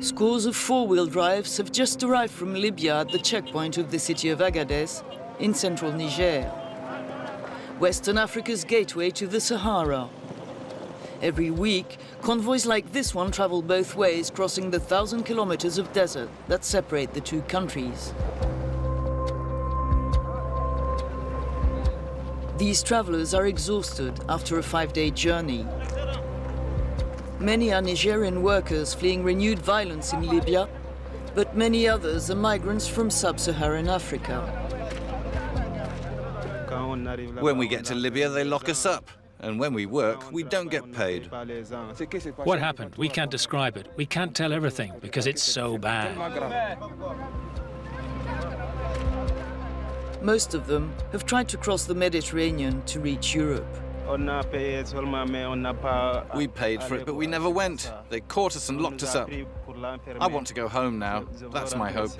Scores of four-wheel drives have just arrived from Libya at the checkpoint of the city of Agadez in central Niger, Western Africa's gateway to the Sahara. Every week, convoys like this one travel both ways, crossing the 1,000 kilometers of desert that separate the two countries. These travelers are exhausted after a 5-day journey. Many are Nigerian workers fleeing renewed violence in Libya, but many others are migrants from sub-Saharan Africa. When we get to Libya, they lock us up. And when we work, we don't get paid. What happened? We can't describe it. We can't tell everything because it's so bad. Most of them have tried to cross the Mediterranean to reach Europe. We paid for it, but we never went. They caught us and locked us up. I want to go home now. That's my hope.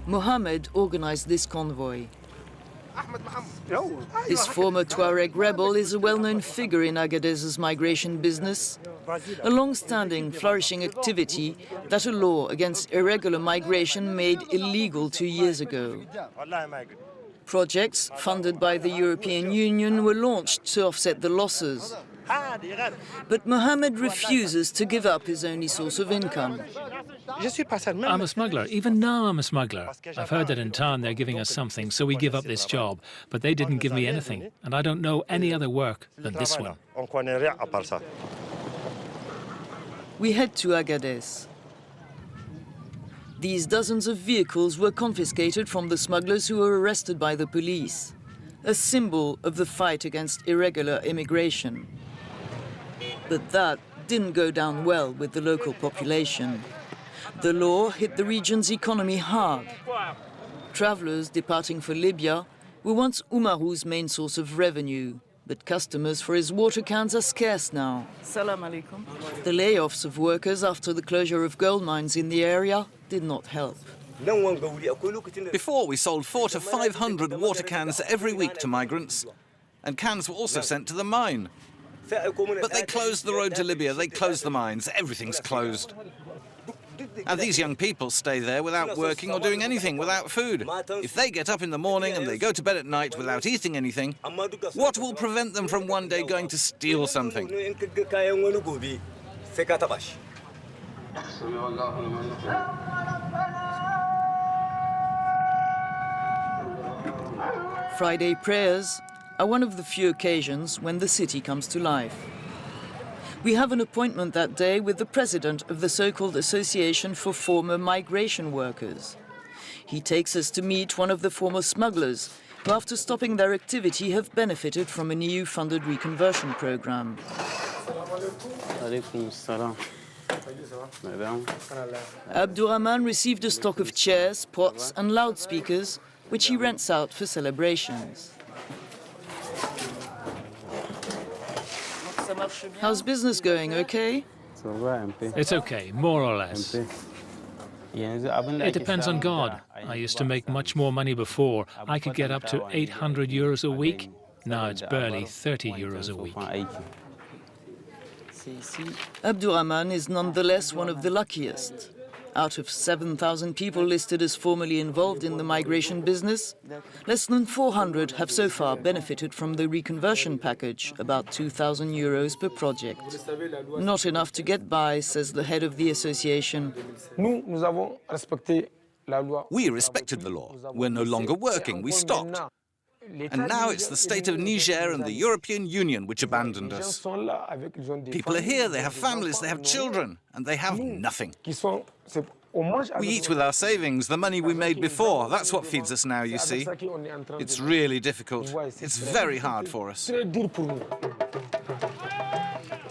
Mohammed organized this convoy. This former Tuareg rebel is a well-known figure in Agadez's migration business, a long-standing, flourishing activity that a law against irregular migration made illegal 2 years ago. Projects funded by the European Union were launched to offset the losses. But Mohammed refuses to give up his only source of income. I'm a smuggler. Even now I'm a smuggler. I've heard that in town they're giving us something, so we give up this job. But they didn't give me anything, and I don't know any other work than this one. We head to Agadez. These dozens of vehicles were confiscated from the smugglers who were arrested by the police, a symbol of the fight against irregular immigration. But that didn't go down well with the local population. The law hit the region's economy hard. Travelers departing for Libya were once Umaru's main source of revenue, but customers for his water cans are scarce now. Salam alaikum. The layoffs of workers after the closure of gold mines in the area did not help. Before, we sold 400 to 500 water cans every week to migrants, and cans were also sent to the mine. But they closed the road to Libya, they closed the mines, everything's closed. And these young people stay there without working or doing anything, without food. If they get up in the morning and they go to bed at night without eating anything, what will prevent them from one day going to steal something? Friday prayers are one of the few occasions when the city comes to life. We have an appointment that day with the president of the so-called Association for Former Migration Workers. He takes us to meet one of the former smugglers who, after stopping their activity, have benefited from an EU-funded reconversion program. Abdurrahman received a stock of chairs, pots and loudspeakers, which he rents out for celebrations. How's business going, okay? It's okay, more or less. It depends on God. I used to make much more money before. I could get up to 800 euros a week. Now it's barely 30 euros a week. Abdurrahman is nonetheless one of the luckiest. Out of 7,000 people listed as formerly involved in the migration business, less than 400 have so far benefited from the reconversion package, about 2,000 euros per project. Not enough to get by, says the head of the association. We respected the law. We're no longer working. We stopped. And now it's the state of Niger and the European Union which abandoned us. People are here, they have families, they have children, and they have nothing. We eat with our savings, the money we made before. That's what feeds us now, you see. It's really difficult. It's very hard for us.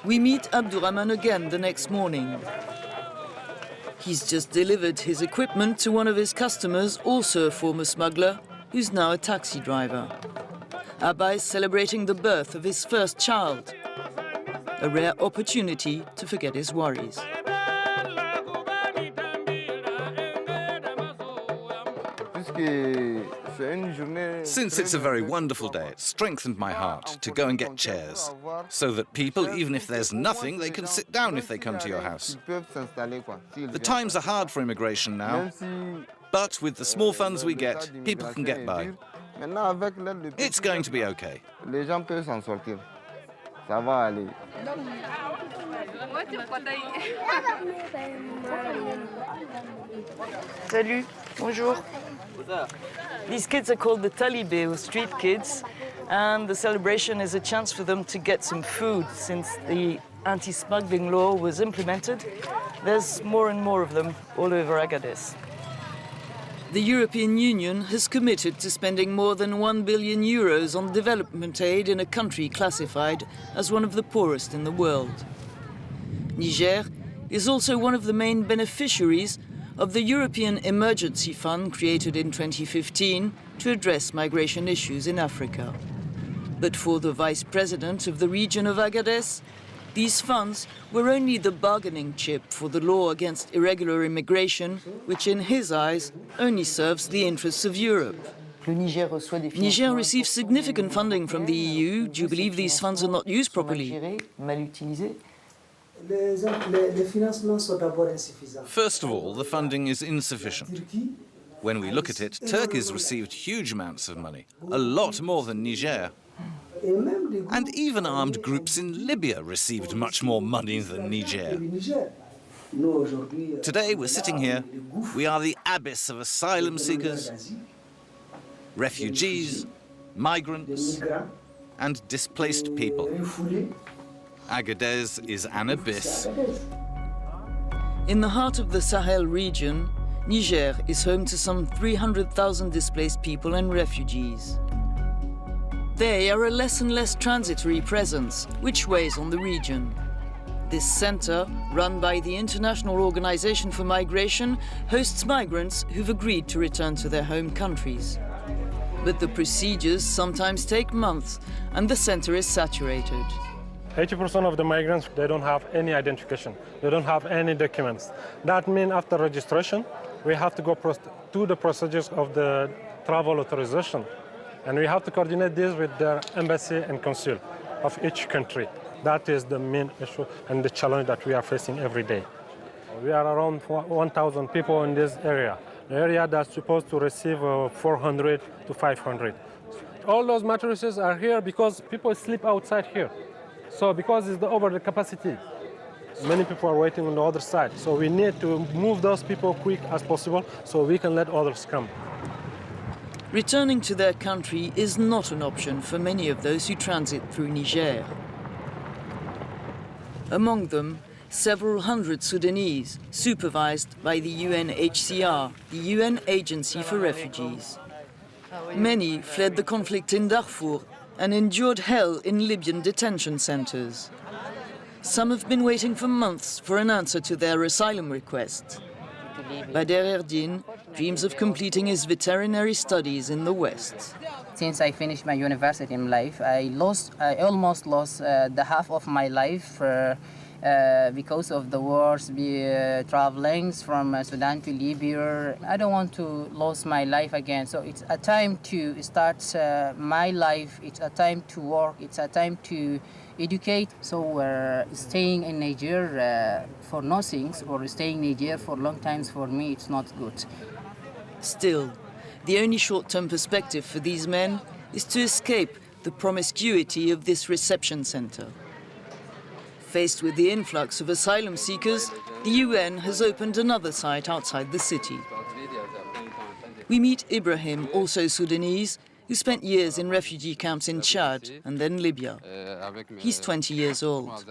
We meet Abdurrahman again the next morning. He's just delivered his equipment to one of his customers, also a former smuggler, who's now a taxi driver. Abba is celebrating the birth of his first child, a rare opportunity to forget his worries. Since it's a very wonderful day, it strengthened my heart to go and get chairs, so that people, even if there's nothing, they can sit down if they come to your house. The times are hard for immigration now, but with the small funds we get, people can get by. It's going to be okay. Salut, bonjour. These kids are called the talibé, or street kids, and the celebration is a chance for them to get some food. Since the anti-smuggling law was implemented, there's more and more of them all over Agadez. The European Union has committed to spending more than 1 billion euros on development aid in a country classified as one of the poorest in the world. Niger is also one of the main beneficiaries of the European Emergency Fund created in 2015 to address migration issues in Africa. But for the vice president of the region of Agadez, these funds were only the bargaining chip for the law against irregular immigration, which in his eyes only serves the interests of Europe. Niger receives significant funding from the EU. Do you believe these funds are not used properly? First of all, the funding is insufficient. When we look at it, Turkey's received huge amounts of money, a lot more than Niger. And even armed groups in Libya received much more money than Niger. Today we're sitting here, we are the abyss of asylum seekers, refugees, migrants, and displaced people. Agadez is an abyss. In the heart of the Sahel region, Niger is home to some 300,000 displaced people and refugees. They are a less and less transitory presence, which weighs on the region. This center, run by the International Organization for Migration, hosts migrants who've agreed to return to their home countries. But the procedures sometimes take months, and the center is saturated. 80% of the migrants, they don't have any identification. They don't have any documents. That means after registration, we have to go to the procedures of the travel authorization. And we have to coordinate this with the embassy and consul of each country. That is the main issue and the challenge that we are facing every day. We are around 1,000 people in this area, the area that's supposed to receive 400 to 500. All those mattresses are here because people sleep outside here. So because it's over the capacity, many people are waiting on the other side. So we need to move those people quick as possible so we can let others come. Returning to their country is not an option for many of those who transit through Niger. Among them, several hundred Sudanese, supervised by the UNHCR, the UN Agency for Refugees. Many fled the conflict in Darfur and endured hell in Libyan detention centers. Some have been waiting for months for an answer to their asylum requests. Bader Erdin dreams of completing his veterinary studies in the West. Since I finished my university in life, I almost lost the half of my life because of the wars, traveling from Sudan to Libya. I don't want to lose my life again. So it's a time to start my life. It's a time to work. It's a time to educate. So staying in Niger for nothing or staying in Niger for long times for me, it's not good. Still, the only short-term perspective for these men is to escape the promiscuity of this reception center. Faced with the influx of asylum seekers, the UN has opened another site outside the city. We meet Ibrahim, also Sudanese, who spent years in refugee camps in Chad and then Libya. He's 20 years old.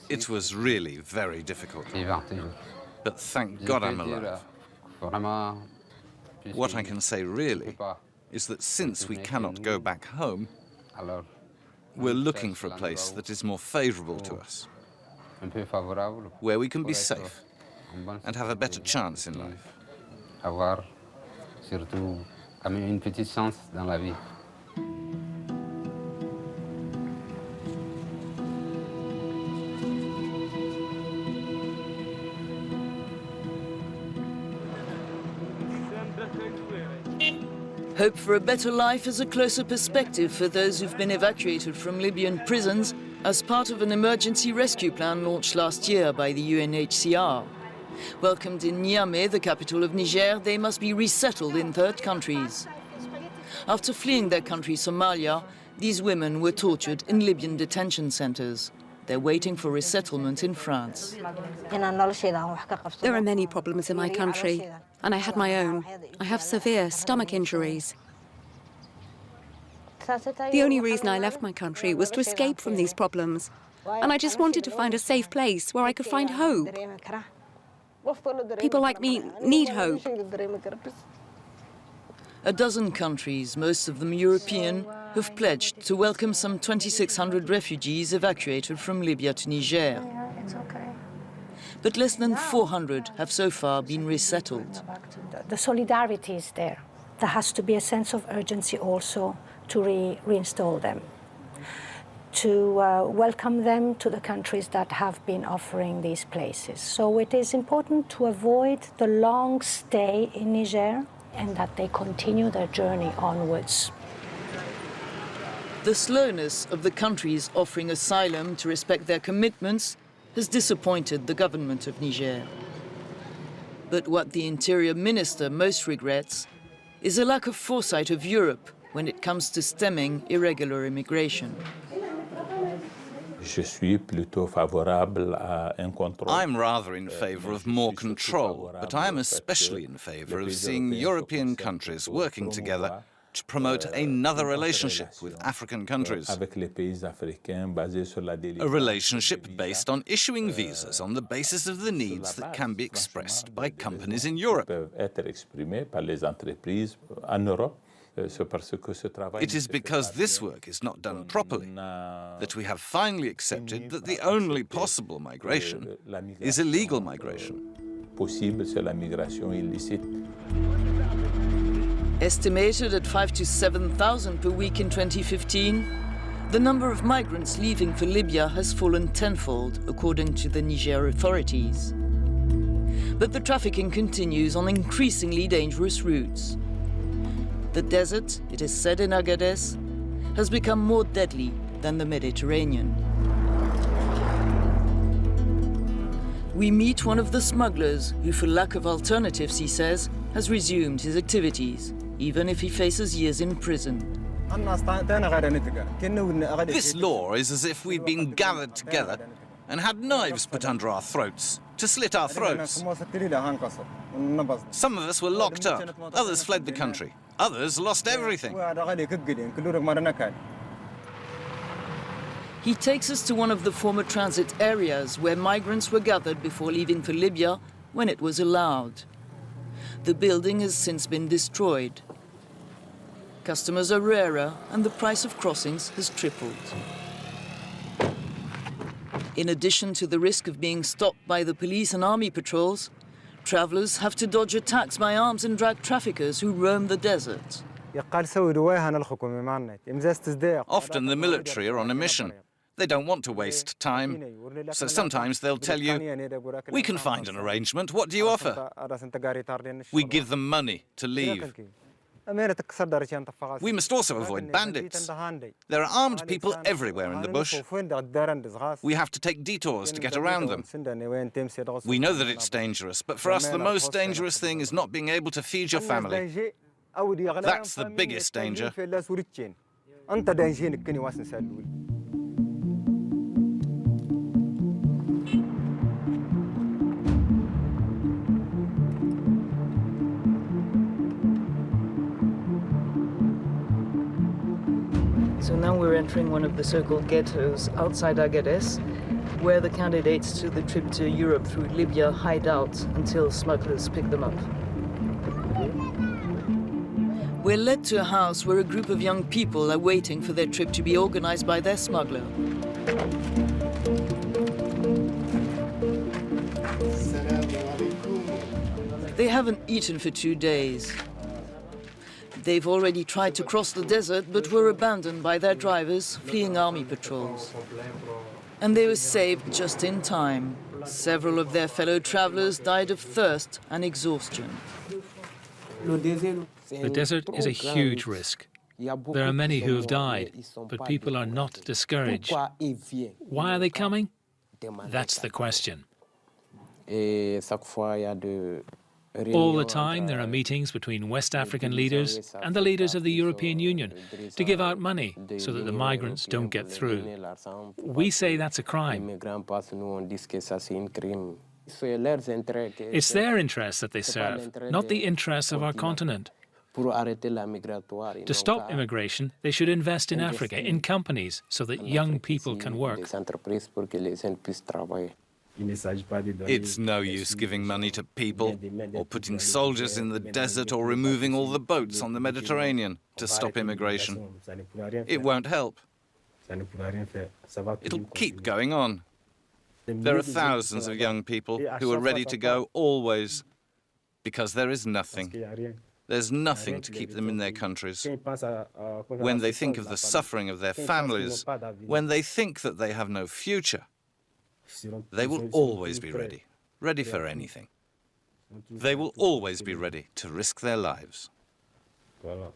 It was really very difficult. But thank God I'm alive. What I can say really is that since we cannot go back home, we're looking for a place that is more favorable to us, where we can be safe and have a better chance in life. Hope for a better life has a closer perspective for those who've been evacuated from Libyan prisons as part of an emergency rescue plan launched last year by the UNHCR. Welcomed in Niamey, the capital of Niger, they must be resettled in third countries. After fleeing their country, Somalia, these women were tortured in Libyan detention centers. They're waiting for resettlement in France. There are many problems in my country, and I had my own. I have severe stomach injuries. The only reason I left my country was to escape from these problems, and I just wanted to find a safe place where I could find hope. People like me need hope. A dozen countries, most of them European, have pledged to welcome some 2,600 refugees evacuated from Libya to Niger. But less than 400 have so far been resettled. The solidarity is there. There has to be a sense of urgency also to reinstall them, to welcome them to the countries that have been offering these places. So it is important to avoid the long stay in Niger and that they continue their journey onwards. The slowness of the countries offering asylum to respect their commitments has disappointed the government of Niger. But what the Interior Minister most regrets is a lack of foresight of Europe when it comes to stemming irregular immigration. I'm rather in favor of more control, but I am especially in favor of seeing European countries working together to promote another relationship with African countries. A relationship based on issuing visas on the basis of the needs that can be expressed by companies in Europe. It is because this work is not done properly that we have finally accepted that the only possible migration is illegal migration. Estimated at 5,000 to 7,000 per week in 2015, the number of migrants leaving for Libya has fallen tenfold, according to the Niger authorities. But the trafficking continues on increasingly dangerous routes. The desert, it is said in Agadez, has become more deadly than the Mediterranean. We meet one of the smugglers who, for lack of alternatives, he says, has resumed his activities, even if he faces years in prison. This law is as if we'd been gathered together and had knives put under our throats to slit our throats. Some of us were locked up, others fled the country, others lost everything. He takes us to one of the former transit areas where migrants were gathered before leaving for Libya when it was allowed. The building has since been destroyed. Customers are rarer and the price of crossings has tripled. In addition to the risk of being stopped by the police and army patrols, travelers have to dodge attacks by arms and drug traffickers who roam the desert. Often the military are on a mission. They don't want to waste time. So sometimes they'll tell you, "We can find an arrangement. What do you offer?" We give them money to leave. We must also avoid bandits. There are armed people everywhere in the bush. We have to take detours to get around them. We know that it's dangerous, but for us the most dangerous thing is not being able to feed your family. That's the biggest danger. So now we're entering one of the so-called ghettos outside Agadez, where the candidates to the trip to Europe through Libya hide out until smugglers pick them up. We're led to a house where a group of young people are waiting for their trip to be organized by their smuggler. They haven't eaten for 2 days. They've already tried to cross the desert, but were abandoned by their drivers, fleeing army patrols. And they were saved just in time. Several of their fellow travelers died of thirst and exhaustion. The desert is a huge risk. There are many who have died, but people are not discouraged. Why are they coming? That's the question. All the time there are meetings between West African leaders and the leaders of the European Union to give out money so that the migrants don't get through. We say that's a crime. It's their interests that they serve, not the interests of our continent. To stop immigration, they should invest in Africa, in companies, so that young people can work. It's no use giving money to people, or putting soldiers in the desert, or removing all the boats on the Mediterranean to stop immigration. It won't help. It'll keep going on. There are thousands of young people who are ready to go always, because there is nothing. There's nothing to keep them in their countries. When they think of the suffering of their families, when they think that they have no future, they will always be ready, ready for anything. They will always be ready to risk their lives. Voilà.